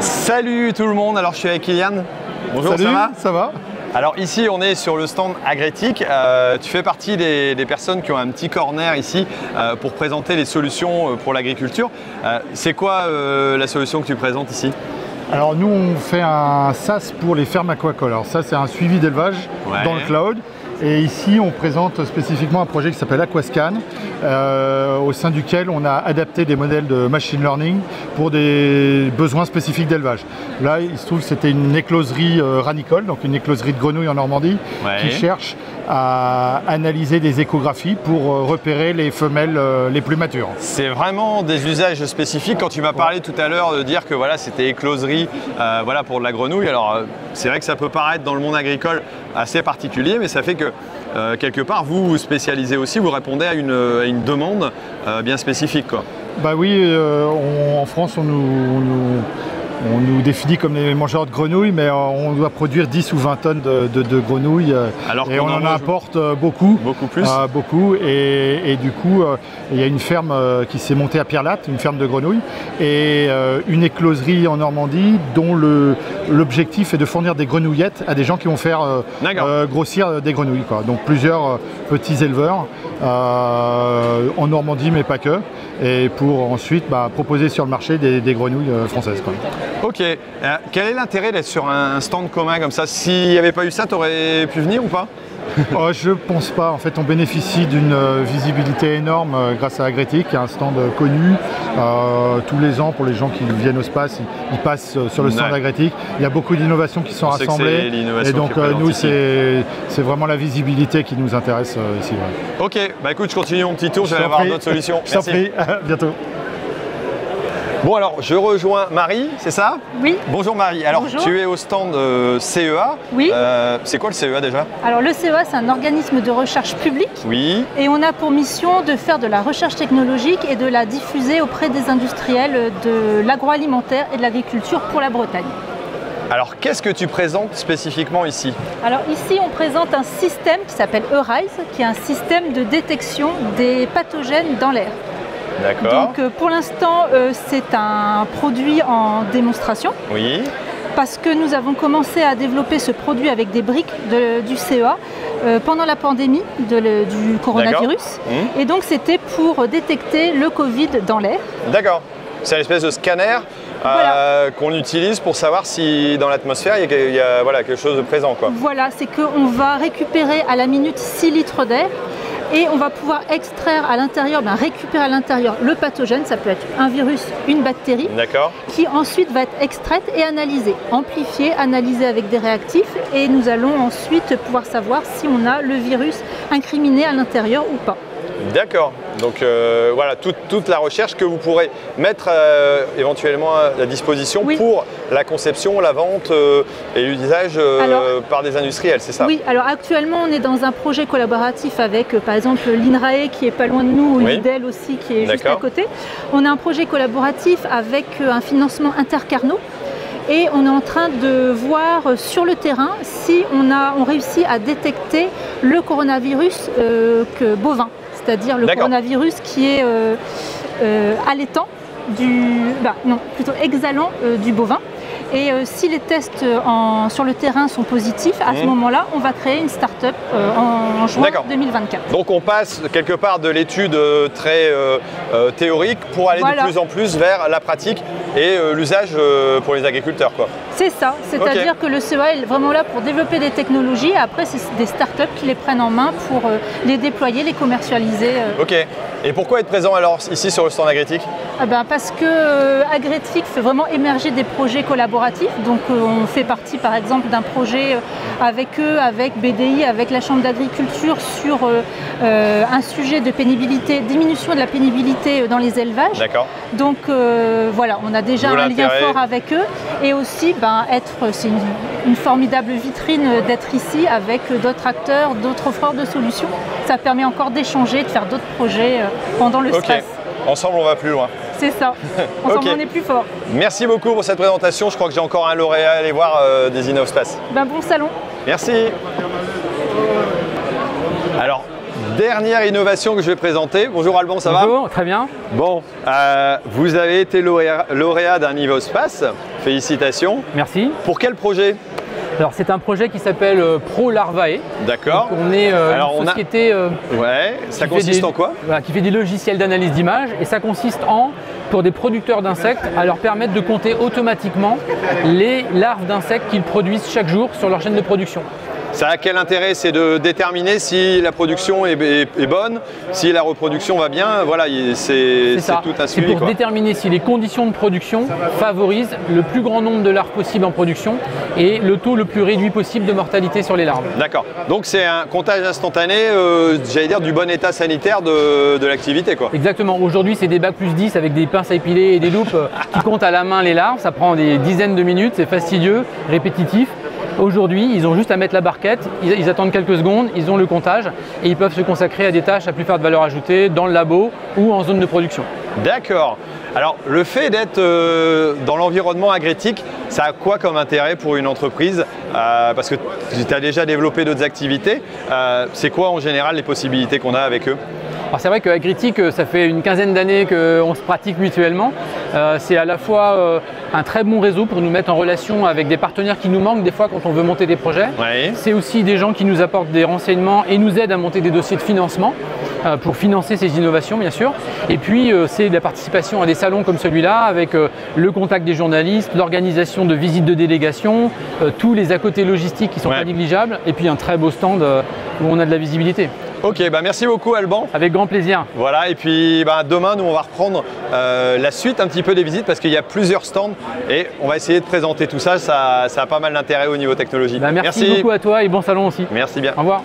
Salut tout le monde, alors je suis avec Kylian. Bonjour, salut, ça va? Ça va. Alors ici on est sur le stand Agrétic. Tu fais partie des personnes qui ont un petit corner ici pour présenter les solutions pour l'agriculture. C'est quoi la solution que tu présentes ici? Alors nous on fait un SaaS pour les fermes aquacoles. Alors ça c'est un suivi d'élevage dans le cloud. Et ici, on présente spécifiquement un projet qui s'appelle Aquascan, au sein duquel on a adapté des modèles de machine learning pour des besoins spécifiques d'élevage. Là, il se trouve que c'était une écloserie ranicole, donc une écloserie de grenouilles en Normandie, qui cherche à analyser des échographies pour repérer les femelles les plus matures. C'est vraiment des usages spécifiques. Quand tu m'as parlé tout à l'heure de dire que voilà, c'était écloserie voilà, pour de la grenouille, alors c'est vrai que ça peut paraître dans le monde agricole assez particulier, mais ça fait que quelque part, vous vous spécialisez aussi, vous répondez à une demande bien spécifique, quoi. Bah oui, en France, on nous définit comme des mangeurs de grenouilles, mais on doit produire 10 ou 20 tonnes de grenouilles. Alors et on en importe beaucoup. Beaucoup plus. Beaucoup. Et du coup, il y a une ferme qui s'est montée à Pierre-Latte, une ferme de grenouilles, et une écloserie en Normandie dont l'objectif est de fournir des grenouillettes à des gens qui vont faire grossir des grenouilles, quoi. Donc plusieurs petits éleveurs en Normandie, mais pas que, et pour ensuite proposer sur le marché des grenouilles françaises, quoi. Ok. Quel est l'intérêt d'être sur un stand commun comme ça? S'il n'y avait pas eu ça, tu aurais pu venir ou pas? Je pense pas. En fait, on bénéficie d'une visibilité énorme grâce à Agrétic, qui est un stand connu. Tous les ans, pour les gens qui viennent au SPACE, ils passent sur le stand Agrétic. Il y a beaucoup d'innovations qui sont rassemblées. Et donc, nous, c'est vraiment la visibilité qui nous intéresse ici. Ouais. Ok. Bah écoute, je continue mon petit tour. Je vais aller voir d'autres solutions. Je t'en prie. À bientôt. Bon alors, je rejoins Marie, c'est ça? Oui. Bonjour Marie. Alors, bonjour. Tu es au stand CEA. Oui. C'est quoi le CEA déjà? Alors, le CEA, c'est un organisme de recherche publique. Oui. Et on a pour mission de faire de la recherche technologique et de la diffuser auprès des industriels de l'agroalimentaire et de l'agriculture pour la Bretagne. Alors, qu'est-ce que tu présentes spécifiquement ici? Alors, ici, on présente un système qui s'appelle Eurise, qui est un système de détection des pathogènes dans l'air. D'accord. Donc pour l'instant, c'est un produit en démonstration. Oui. Parce que nous avons commencé à développer ce produit avec des briques du CEA pendant la pandémie du coronavirus. Et donc c'était pour détecter le Covid dans l'air. D'accord. C'est une espèce de scanner qu'on utilise pour savoir si dans l'atmosphère il y a voilà, quelque chose de présent, quoi. Voilà, c'est qu'on va récupérer à la minute 6 litres d'air. Et on va pouvoir extraire à l'intérieur, récupérer à l'intérieur le pathogène, ça peut être un virus, une bactérie, qui ensuite va être extraite et analysée, amplifiée, analysée avec des réactifs, et nous allons ensuite pouvoir savoir si on a le virus incriminé à l'intérieur ou pas. D'accord, donc voilà toute la recherche que vous pourrez mettre éventuellement à disposition pour la conception, la vente et l'usage par des industriels, c'est ça? Oui, alors actuellement on est dans un projet collaboratif avec par exemple l'INRAE qui est pas loin de nous, ou l'IDEL aussi qui est juste à côté. On a un projet collaboratif avec un financement intercarno. Et on est en train de voir sur le terrain si on réussit à détecter le coronavirus bovin, c'est-à-dire le coronavirus qui est allaitant plutôt exhalant du bovin. Et si les tests sur le terrain sont positifs, à ce moment-là, on va créer une start-up en juin 2024. Donc on passe quelque part de l'étude très théorique pour aller de plus en plus vers la pratique et l'usage pour les agriculteurs, quoi. C'est ça, c'est-à-dire que le CEA est vraiment là pour développer des technologies. Après, c'est des start-up qui les prennent en main pour les déployer, les commercialiser. Ok. Et pourquoi être présent alors ici sur le stand Agrétic? Parce que Agrétic fait vraiment émerger des projets collaboratifs. Donc on fait partie par exemple d'un projet avec eux, avec BDI, avec la Chambre d'agriculture sur un sujet de pénibilité, diminution de la pénibilité dans les élevages. D'accord. Donc voilà, on a déjà un lien fort avec eux. Et aussi, c'est une formidable vitrine d'être ici avec d'autres acteurs, d'autres offreurs de solutions. Ça permet encore d'échanger, de faire d'autres projets pendant le SPACE. Ensemble, on va plus loin. C'est ça. Ensemble, on est plus fort. Merci beaucoup pour cette présentation. Je crois que j'ai encore un lauréat à aller voir des InnovSpace. Bon salon. Merci. Alors, dernière innovation que je vais présenter. Bonjour Alban, ça va? Bonjour, très bien. Bon, vous avez été lauréat d'un InnovSpace. Félicitations. Merci. Pour quel projet? Alors c'est un projet qui s'appelle ProLarvae. D'accord. On est une société ouais, ça consiste en quoi? Qui fait des logiciels d'analyse d'image, et ça consiste pour des producteurs d'insectes, à leur permettre de compter automatiquement les larves d'insectes qu'ils produisent chaque jour sur leur chaîne de production. Ça a quel intérêt? C'est de déterminer si la production est bonne, si la reproduction va bien, voilà, c'est tout un suivi. C'est pour déterminer si les conditions de production favorisent le plus grand nombre de larves possible en production et le taux le plus réduit possible de mortalité sur les larves. D'accord, donc c'est un comptage instantané, j'allais dire, du bon état sanitaire de l'activité, quoi. Exactement, aujourd'hui c'est des bac+10 avec des pinces à épiler et des loupes qui comptent à la main les larves, ça prend des dizaines de minutes, c'est fastidieux, répétitif. Aujourd'hui, ils ont juste à mettre la barquette, ils attendent quelques secondes, ils ont le comptage et ils peuvent se consacrer à des tâches à plus forte valeur ajoutée dans le labo ou en zone de production. D'accord. Alors, le fait d'être dans l'environnement agrétique, ça a quoi comme intérêt pour une entreprise? Parce que tu as déjà développé d'autres activités. C'est quoi en général les possibilités qu'on a avec eux? Alors c'est vrai qu'Agritic, ça fait une quinzaine d'années qu'on se pratique mutuellement. C'est à la fois un très bon réseau pour nous mettre en relation avec des partenaires qui nous manquent des fois quand on veut monter des projets. Oui. C'est aussi des gens qui nous apportent des renseignements et nous aident à monter des dossiers de financement pour financer ces innovations, bien sûr. Et puis c'est la participation à des salons comme celui-là avec le contact des journalistes, l'organisation de visites de délégation, tous les à côté logistiques qui sont pas négligeables, et puis un très beau stand où on a de la visibilité. Ok, bah merci beaucoup Alban. Avec grand plaisir. Voilà, et puis demain, nous on va reprendre la suite un petit peu des visites parce qu'il y a plusieurs stands et on va essayer de présenter tout ça, ça a pas mal d'intérêt au niveau technologie. Merci beaucoup à toi et bon salon aussi. Merci bien. Au revoir.